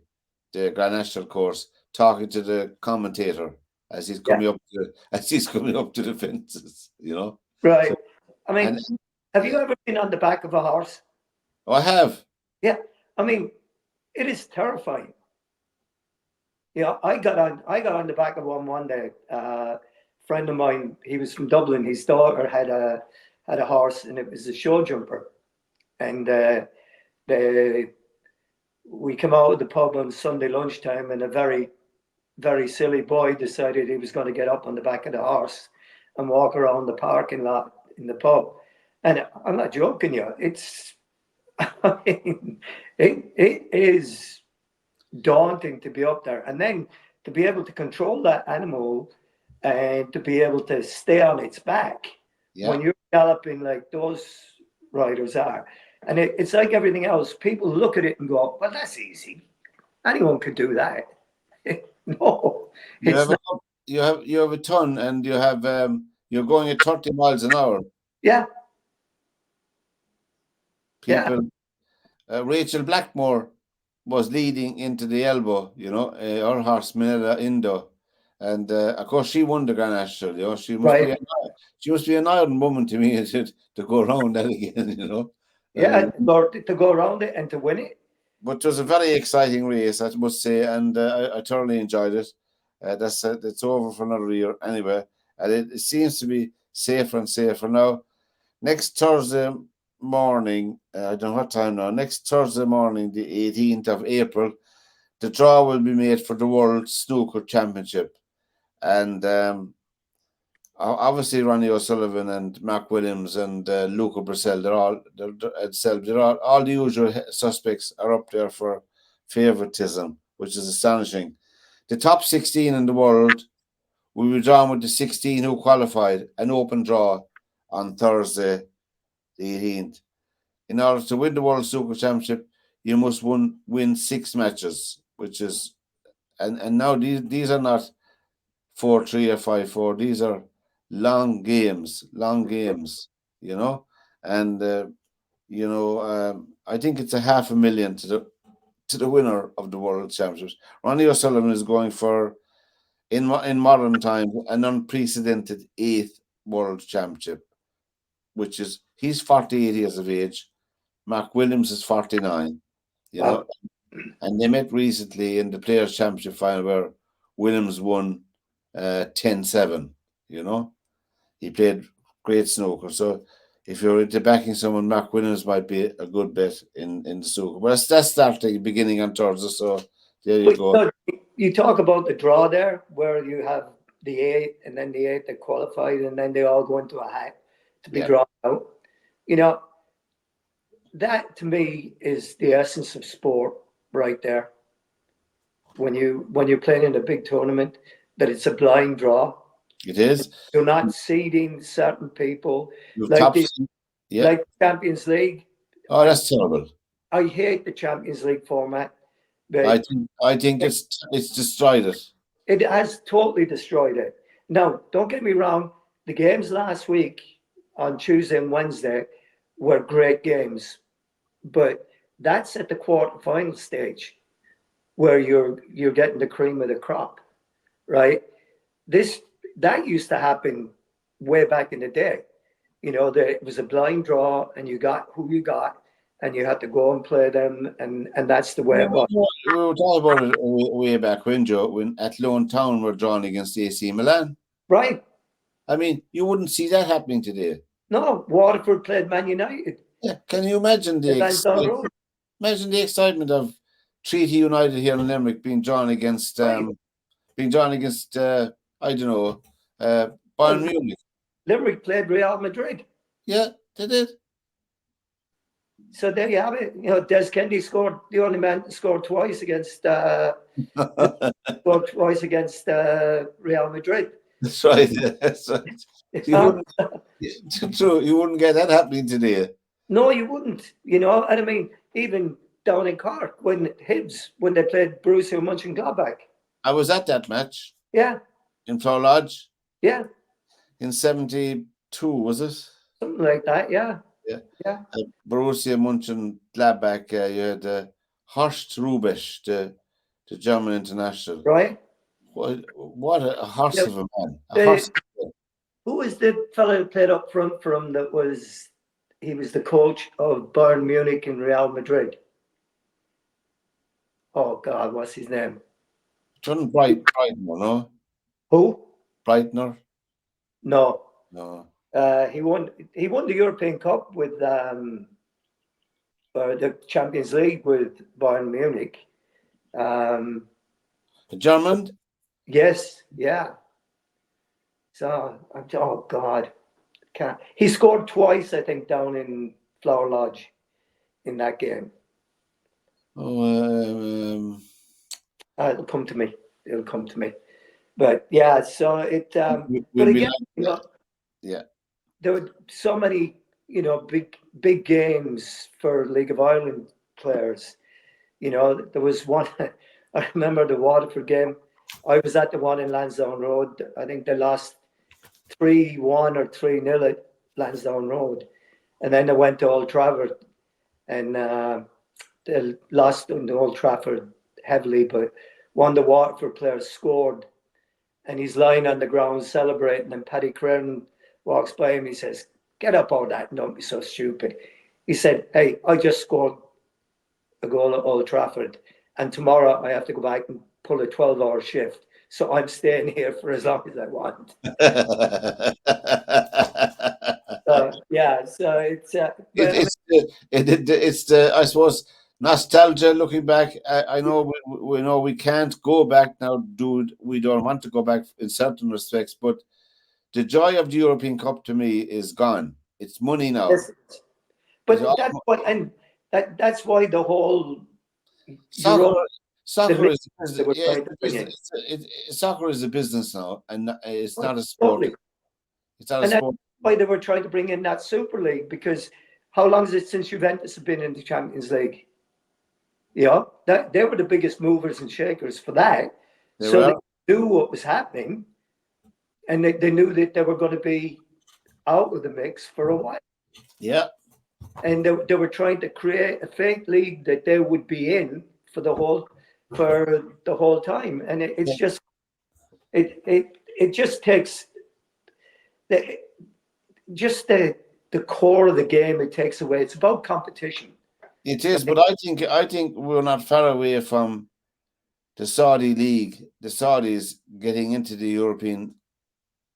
the Grand National course, talking to the commentator. as he's coming up to the fences, Right. So, I mean, have you ever been on the back of a horse? Oh, I have. Yeah. I mean, it is terrifying. I got on the back of one day. Friend of mine, he was from Dublin. His daughter had a horse, and it was a show jumper. And we came out of the pub on Sunday lunchtime, and a very, very silly boy decided he was going to get up on the back of the horse and walk around the parking lot in the pub. And I'm not joking you. I mean, it is daunting to be up there, and then to be able to control that animal and to be able to stay on its back when you're galloping like those riders are. And it's like everything else. People look at it and go, well, that's easy. Anyone could do that. No, it's not. You have a ton, and you're going at 30 miles an hour. Yeah. People, Rachel Blackmore was leading into the elbow, her horse Minella Indo. And of course, she won the Grand National. She must be an iron woman to me to go around that again. To go around it and to win it. But it was a very exciting race, I must say, and I thoroughly enjoyed it. It's over for another year anyway, and it seems to be safer and safer now. Next Thursday morning, I don't know what time now. Next Thursday morning, the 18th of April, the draw will be made for the World Snooker Championship. And obviously Ronnie O'Sullivan and Mark Williams and Luca Brissell, they're all the usual suspects are up there for favoritism, which is astonishing. The top 16 in the world will be drawn with the 16 who qualified, an open draw on Thursday, the 18th. In order to win the World Snooker Championship, you must win 6 matches, which is, and now these are not 4-3 or 5-4. These are long games, and I think it's $500,000 to the winner of the World Championships. Ronnie O'Sullivan is going for, in modern times, an unprecedented 8th World Championship, which is, he's 48 years of age. Mark Williams is 49, and they met recently in the Players' Championship final where Williams won 10-7, He played great snooker. So if you're into backing someone, Mark Williams might be a good bet in the snooker. But that's starting beginning on Thursday, so there you go. You talk about the draw there, where you have the 8 and then the 8 that qualified, and then they all go into a hat to be drawn out. That to me is the essence of sport right there. When you're playing in a big tournament, that it's a blind draw. It is. You're not seeding certain people like Champions League. Oh, that's terrible. I hate the Champions League format. I think it's destroyed it. It has totally destroyed it. Now, don't get me wrong. The games last week on Tuesday and Wednesday were great games, but that's at the quarterfinal stage where you're getting the cream of the crop, right? That used to happen way back in the day. It was a blind draw, and you got who you got, and you had to go and play them, and that's the way it was. We were talking about it way back when, Joe, when Athlone Town were drawn against AC Milan. Right. I mean, you wouldn't see that happening today. No, Waterford played Man United. Yeah, can you imagine the excitement of Treaty United here in Limerick being drawn against I don't know, Bayern Munich. Limerick played Real Madrid. Yeah, they did. So there you have it. Des Kennedy scored. The only man that scored twice against Real Madrid. That's right. That's right. You wouldn't get that happening today. No, you wouldn't. And I mean, even down in Cork when they played Borussia Mönchengladbach. I was at that match. Yeah. In Flower Lodge. Yeah. In 72, was it? Something like that, yeah. Yeah. Borussia Mönchengladbach, you had Horst Rubesch, the German international. Right. What a horse Yeah, of a man! A horse. who was the fellow who played up front for him? He was the coach of Bayern Munich and Real Madrid. Oh God, what's his name? John Brightner, no? Who? Brightner? No. No. He won the European Cup with the Champions League with Bayern Munich. The German? Yes, yeah. So, oh God, can't. He scored twice, I think, down in Flower Lodge in that game. Oh, It'll come to me. It'll come to me. But yeah, so it. But we'll be again, like, yeah. There were so many, big games for League of Ireland players. There was one. I remember the Waterford game. I was at the one in Lansdowne Road. I think they lost 3-1 or 3-0 at Lansdowne Road, and then they went to Old Trafford, and they lost on the Old Trafford heavily. But one of the Waterford players scored, and he's lying on the ground celebrating. And Paddy Creran walks by him. He says, "Get up all that and don't be so stupid." He said, "Hey, I just scored a goal at Old Trafford, and tomorrow I have to go back and pull a 12-hour shift. So I'm staying here for as long as I want." Yeah, so it's it's the I suppose nostalgia looking back. I know we know we can't go back now, dude. We don't want to go back in certain respects, but the joy of the European Cup to me is gone. It's money now. yes, but that's why the whole soccer is a business now, and it's not a sport. Totally. It's not a sport. That's why they were trying to bring in that Super League, because how long is it since Juventus have been in the Champions League? That they were the biggest movers and shakers for that. They knew what was happening, and they knew that they were going to be out of the mix for a while. Yeah. And they were trying to create a fake league that they would be in for the whole time. And it's just it just takes the core of the game. It takes away. It's about competition. It is, but I think we're not far away from the Saudi league, the Saudis getting into the European.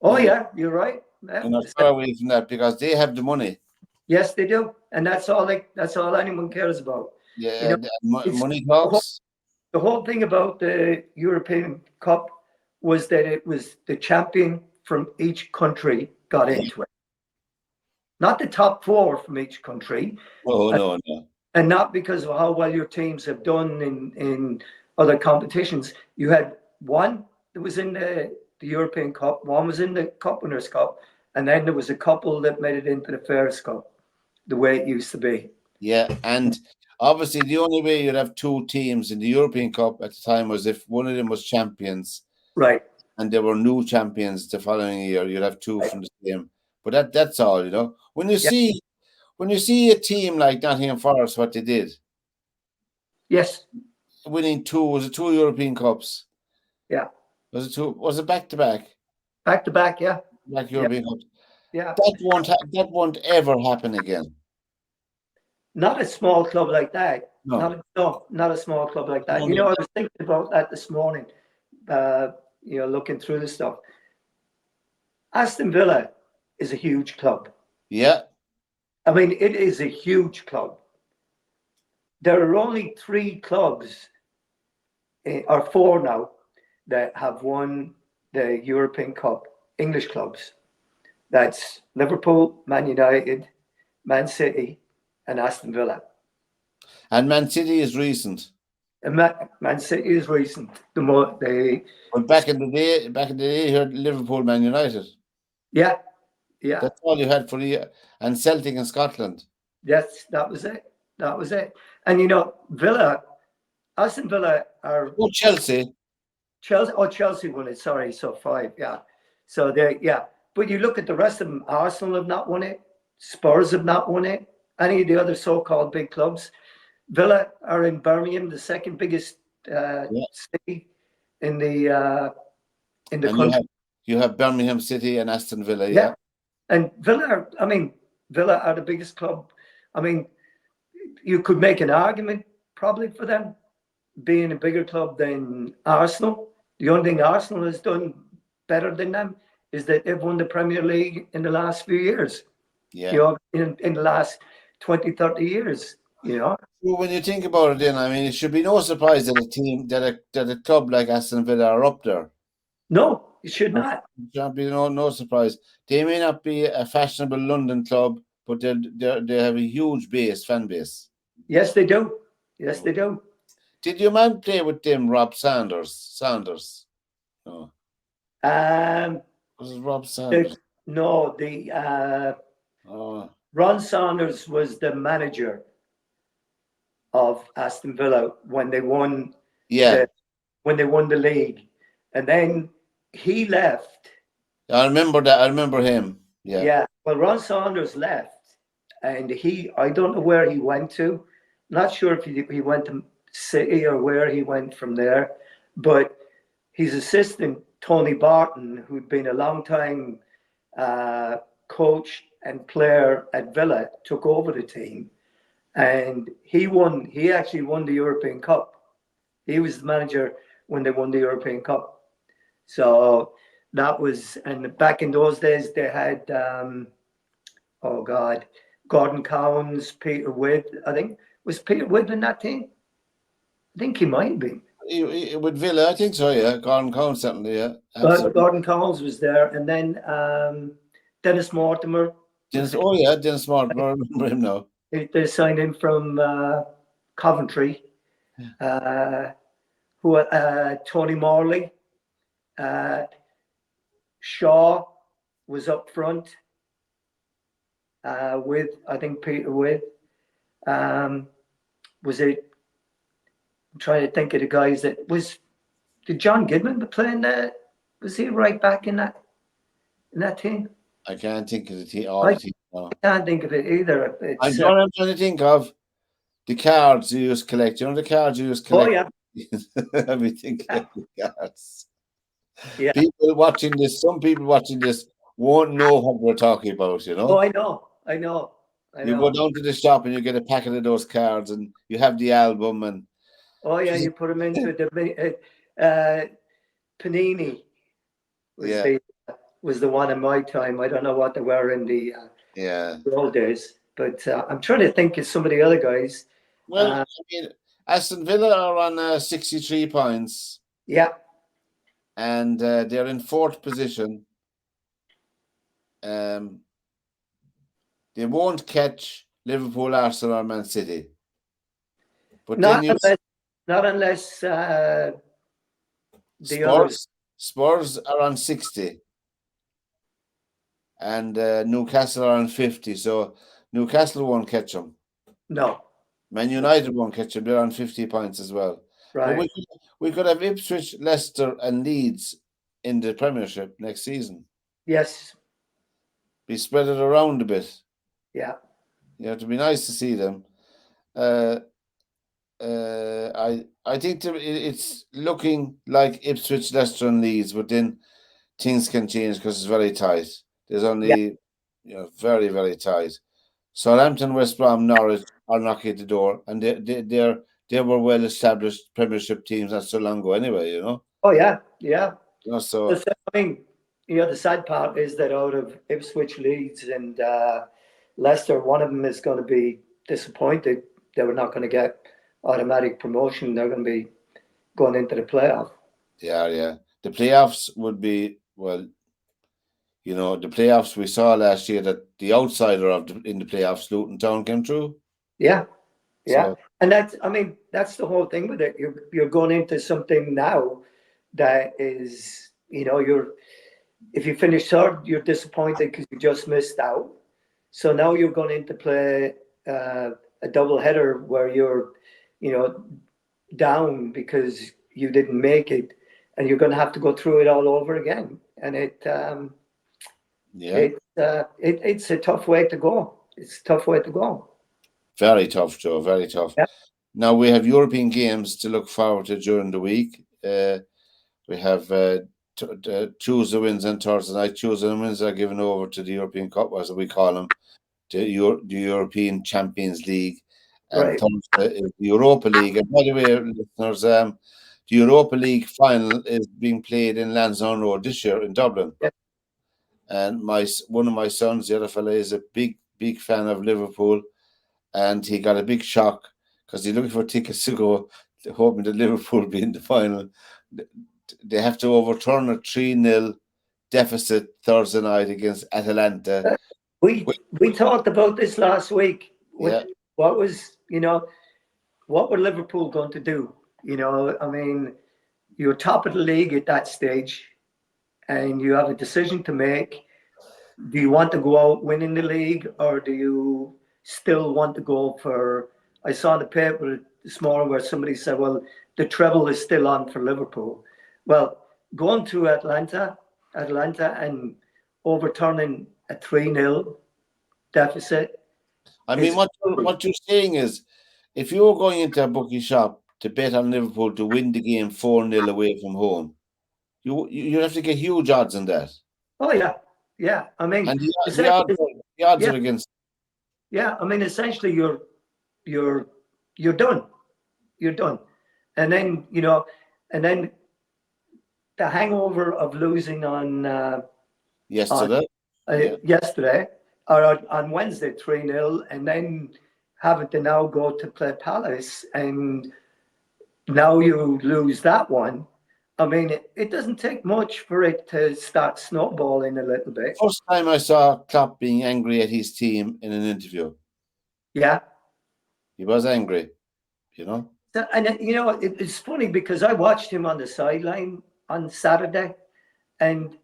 Oh yeah, you're right. We're not far away from that because they have the money. Yes, they do, and that's all anyone cares about. Yeah, money talks. The whole thing about the European Cup was that it was the champion from each country got into it, not the top four from each country. Oh no. And not because of how well your teams have done in other competitions. You had one that was in the European Cup, one was in the Cup Winners' Cup, and then there was a couple that made it into the Fairs Cup, the way it used to be. Yeah, and obviously the only way you'd have two teams in the European Cup at the time was if one of them was champions. Right. And there were new champions the following year. You'd have two from the same. But that's all, When you see a team like Nottingham Forest, what they did. Yes. Winning two European Cups. Yeah. Was it back to back? Back to back, yeah. Back European Cups. Yeah. That won't ever happen again. Not a small club like that. No. Not a small club like that. I was thinking about that this morning, looking through the stuff. Aston Villa is a huge club. Yeah. I mean, it is a huge club. There are only 3 clubs, or 4 now, that have won the European Cup, English clubs. That's Liverpool, Man United, Man City, and Aston Villa. And Man City is recent. And Man City is recent. But back in the day, you had Liverpool, Man United. Yeah. That's all you had for the year. And Celtic in Scotland. Yes, that was it. And Aston Villa are. Oh, Chelsea. Chelsea won it. Sorry, so 5. Yeah. So but you look at the rest of them. Arsenal have not won it. Spurs have not won it. Any of the other so-called big clubs. Villa are in Birmingham, the second biggest city in the in the And country. you have Birmingham City and Aston Villa, Yeah. And Villa, Villa are the biggest club. I mean, you could make an argument probably for them being a bigger club than Arsenal. The only thing Arsenal has done better than them is that they've won the Premier League in the last few years. Yeah. You know, in the last 20, 30 years, you know. Well, when you think about it, then I mean, it should be no surprise that a team that a club like Aston Villa are up there. No, it should not. It should be no surprise. They may not be a fashionable London club, but they have a huge fan base. Yes, they do. Yes, they do. Did your man play with them, Rob Sanders? No. Was it Rob Sanders? No, Ron Saunders was the manager of Aston Villa when they won. Yeah. When they won the league, and then he left. I remember that. I remember him. Yeah. Yeah. Well, Ron Saunders left, and I don't know where he went to. Not sure if he went to City or where he went from there, but his assistant, Tony Barton, who'd been a long time coach and player at Villa, took over the team, and he actually won the European Cup. He was the manager when they won the European Cup. So that was, and back in those days, they had, Gordon Cowans, Peter Widd. I think, was Peter Widd in that team? I think he might be. With Villa, I think so, yeah. Gordon Cowans, certainly, yeah. Gordon Cowans was there. And then Dennis Mortimer. Dennis Mortimer, I remember him now. They signed him from Coventry. Tony Morley, Shaw was up front with, I think, Peter Widd. Was it? I'm trying to think of the guys that was. Did John Goodman be playing there? Was he right back in that team? I can't think of the team. I can't think of it either. I'm trying to think of the cards you used to collect. You know the cards you used to collect? Oh, yeah. Let me think of the cards. Yeah. Some people watching this won't know what we're talking about, you know? Oh, I know. You go down to the shop and you get a packet of those cards and you have the album and... Oh, yeah, you put them into the... Panini was the one in my time. I don't know what they were in the old days, but I'm trying to think of some of the other guys. Well, I mean, Aston Villa are on 63 points. Yeah. And they're in fourth position. They won't catch Liverpool, Arsenal, or Man City. But not unless Spurs are on 60. And Newcastle are on 50. So Newcastle won't catch them. No. Man United won't catch them. They're on 50 points as well. Right. But we could have Ipswich, Leicester, and Leeds in the Premiership next season. Yes. Be spread it around a bit. Yeah. Yeah, it'd be nice to see them. I think it's looking like Ipswich, Leicester, and Leeds, but then things can change because it's very tight. There's only, very, very tight. Southampton, West Brom, Norwich are knocking at the door, and they were well-established Premiership teams not so long ago anyway, you know? Oh, yeah, yeah. So I mean, the sad part is that out of Ipswich, Leeds, and Leicester, one of them is going to be disappointed. They were not going to get automatic promotion. They're going to be going into the playoff. Yeah. The playoffs would be, well, the playoffs we saw last year that the outsider in the playoffs, Luton Town, came through. Yeah. So, and that's the whole thing with it. You're going into something now that is, if you finish third, you're disappointed because you just missed out. So now you're going into play a double header where you're, down because you didn't make it, and you're going to have to go through it all over again. And it's a tough way to go. It's a tough way to go. Very tough, Joe. Very tough. Yeah. Now we have European games to look forward to during the week. We have Tuesday wins and Thursday night. Tuesday wins are given over to the European Cup, as we call them, the European Champions League, and Right. Thursday is the Europa League. And by the way, listeners, the Europa League final is being played in Lansdowne Road this year in Dublin. Yeah. And one of my sons, the other fella, is a big fan of Liverpool, and he got a big shock because he's looking for tickets to go, hoping that Liverpool be in the final. They have to overturn a 3-0 deficit Thursday night against Atalanta. We talked about this last week. Yeah. What was, what were Liverpool going to do? I mean, you're top of the league at that stage, and you have a decision to make. Do you want to go out winning the league, or do you still want to go for? I saw in the paper this morning where somebody said, "Well, the treble is still on for Liverpool." Well, going to Atlanta, and overturning a 3-0 deficit. I mean, what you're saying is, if you're going into a bookie shop to bet on Liverpool to win the game 4-0 away from home, you have to get huge odds on that. Oh yeah. I mean, and the odds are against. Yeah, I mean, essentially, you're done. You're done, and then the hangover of losing on yesterday, yesterday or on Wednesday 3-0, and then having to now go to play Palace, and now you lose that one. I mean, it doesn't take much for it to start snowballing a little bit. First time I saw Klopp being angry at his team in an interview. Yeah. He was angry, And, it's funny because I watched him on the sideline on Saturday, and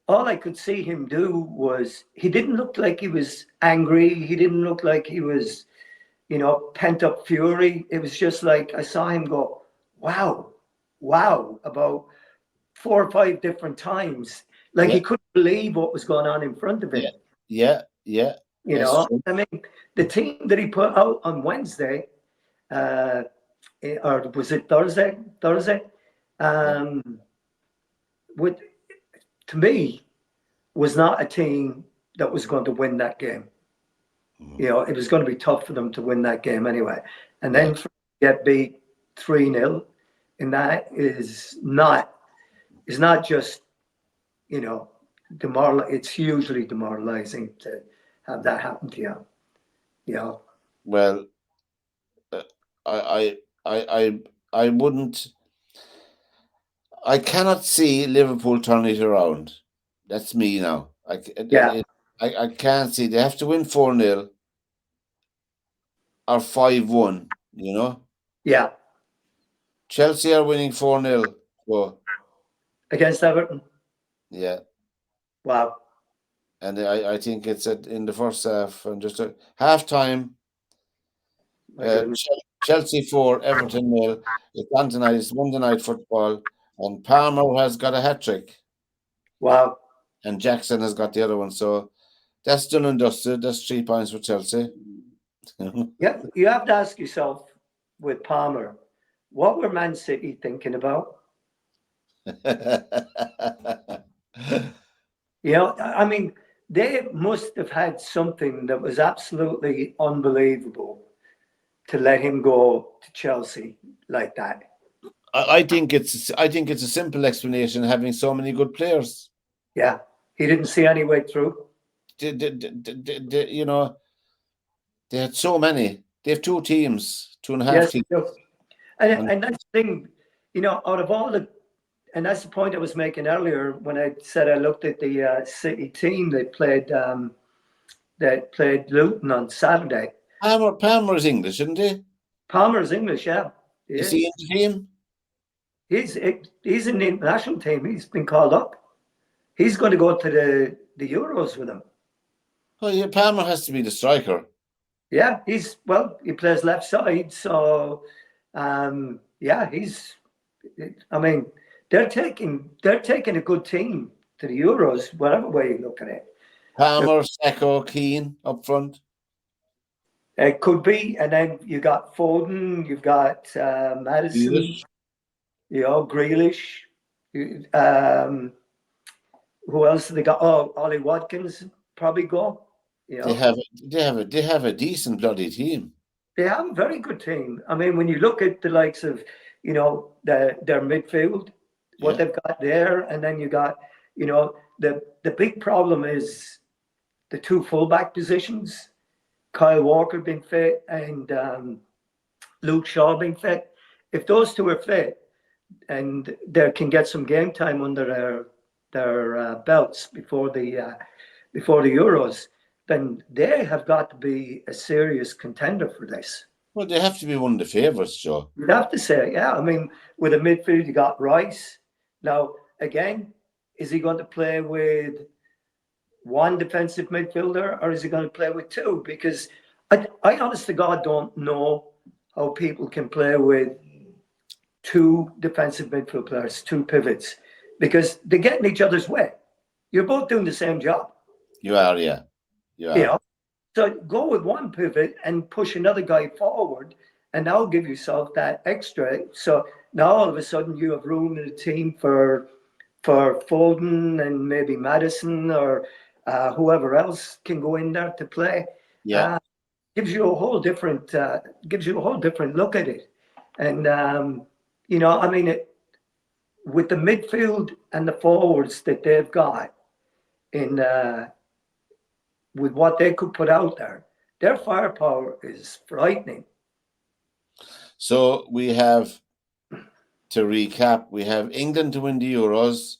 all I could see him do was, he didn't look like he was angry. He didn't look like he was, pent up fury. It was just like, I saw him go, wow, about 4 or 5 different times. Like he couldn't believe what was going on in front of him. Yeah. I mean, the team that he put out on Wednesday, or was it Thursday? To me, was not a team that was going to win that game. It was going to be tough for them to win that game anyway. And then to get beat 3-0, and that is not just, it's hugely demoralizing to have that happen to you. Well, I wouldn't. I cannot see Liverpool turn it around. That's me now. I can't see. They have to win 4-0 or 5-1. Yeah. Chelsea are winning 4-0. So against Everton. Yeah. Wow. And I think it's in the first half, and just half time. Chelsea 4, Everton 0. It's on tonight. It's Monday night football, and Palmer has got a hat trick. Wow. And Jackson has got the other one. So that's done and dusted. That's 3 points for Chelsea. Yeah, you have to ask yourself with Palmer, what were Man City thinking about? I mean, they must have had something that was absolutely unbelievable to let him go to Chelsea like that. I think it's a simple explanation, having so many good players. Yeah, he didn't see any way through. They had so many. They have 2 teams, 2.5 teams. And that's the thing, out of all the, and that's the point I was making earlier when I said I looked at the City team that played Luton on Saturday. Palmer is English, isn't he? Palmer's English, yeah. Is he in the team? He's in the international team. He's been called up. He's going to go to the Euros with him. Oh yeah, Palmer has to be the striker. Yeah, he plays left side, so he's. I mean, they're taking a good team to the Euros, whatever way you look at it. Palmer, Sacco, Keane up front. It could be, and then you got Foden, you've got Madison, Grealish. Who else have they got? Oh, Ollie Watkins probably go. You They know, have a decent bloody team. they have a very good team. I mean, when you look at the likes of, their midfield, what Yeah. they've got there, and then you got, the big problem is the two fullback positions, Kyle Walker being fit and Luke Shaw being fit. If those two are fit and they can get some game time under their belts before the Euros, then they have got to be a serious contender for this. Well, they have to be one of the favourites, Joe. You'd have to say, yeah. I mean, with a midfield, you got Rice. Now, again, is he going to play with one defensive midfielder or is he going to play with two? Because I honest to God don't know how people can play with two defensive midfield players, two pivots, because they get in each other's way. You're both doing the same job. You are, yeah. You are. You know? So go with one pivot and push another guy forward, and that'll give yourself that extra. So now all of a sudden you have room in the team for Foden and maybe Madison or whoever else can go in there to play. Yeah. Gives you a whole different look at it. And I mean, with the midfield and the forwards that they've got in with what they could put out there, their firepower is frightening. So we have, to recap, we have England to win the Euros,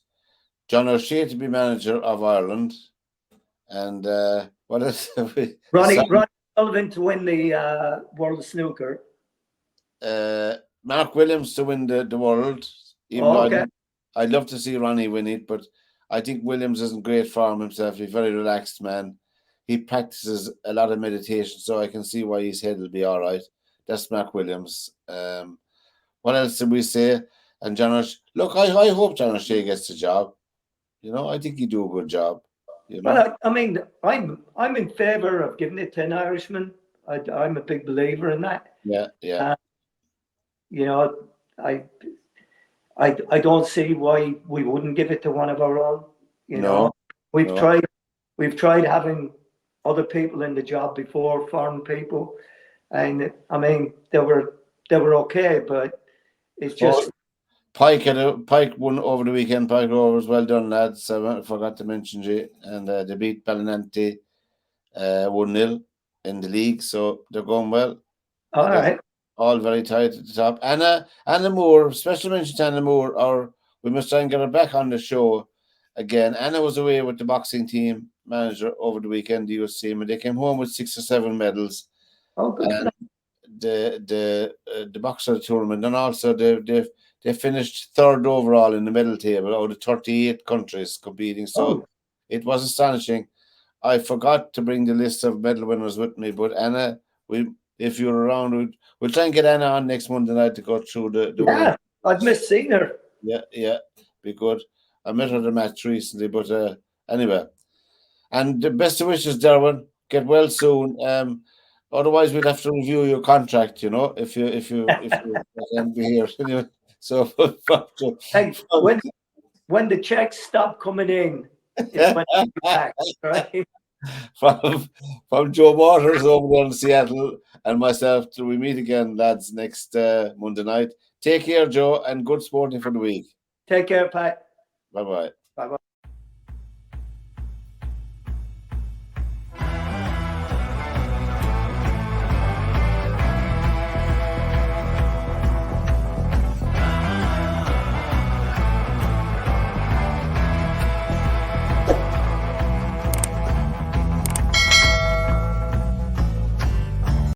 John O'Shea to be manager of Ireland, and what else have we? Ronnie Sullivan to win the World of Snooker. Mark Williams to win the world. Even though I'd love to see Ronnie win it, but I think Williams isn't great form himself. He's a very relaxed man. He practices a lot of meditation, so I can see why his head will be all right. That's Mark Williams. What else did we say? And John O'Shea. Look, I hope John O'Shea gets the job. I think he'd do a good job. Well, I mean, I'm in favour of giving it to an Irishman. I'm a big believer in that. Yeah. I don't see why we wouldn't give it to one of our own. We've tried having other people in the job before, foreign people, and I mean they were okay, but it's just. Pike won over the weekend. Pike Rovers, well done, lads. I forgot to mention you, and they beat Ballinanty 1-0 in the league, so they're going well. All right. All very tight at the top. Anna Moore, special mention to Anna Moore, or we must try and get her back on the show again. Anna was away with the boxing team manager over the weekend, the US team, and they came home with 6 or 7 medals. Oh, good for them. The boxer tournament, and also they finished 3rd overall in the medal table out of 38 countries competing. So it was astonishing. I forgot to bring the list of medal winners with me, but Anna, if you're around, we'll try and get Anna on next Monday night to go through the yeah, I've missed seeing her. Yeah, be good. I met her at a match recently, but anyway. And the best of wishes, Darwin. Get well soon. Otherwise, we'll have to review your contract. If you can be here. Anyway, so hey, when the checks stop coming in, it's when you back, right? From Joe Waters over there in Seattle and myself till we meet again, lads, next Monday night. Take care, Joe, and good sporting for the week. Take care, Pat. Bye-bye. Bye-bye.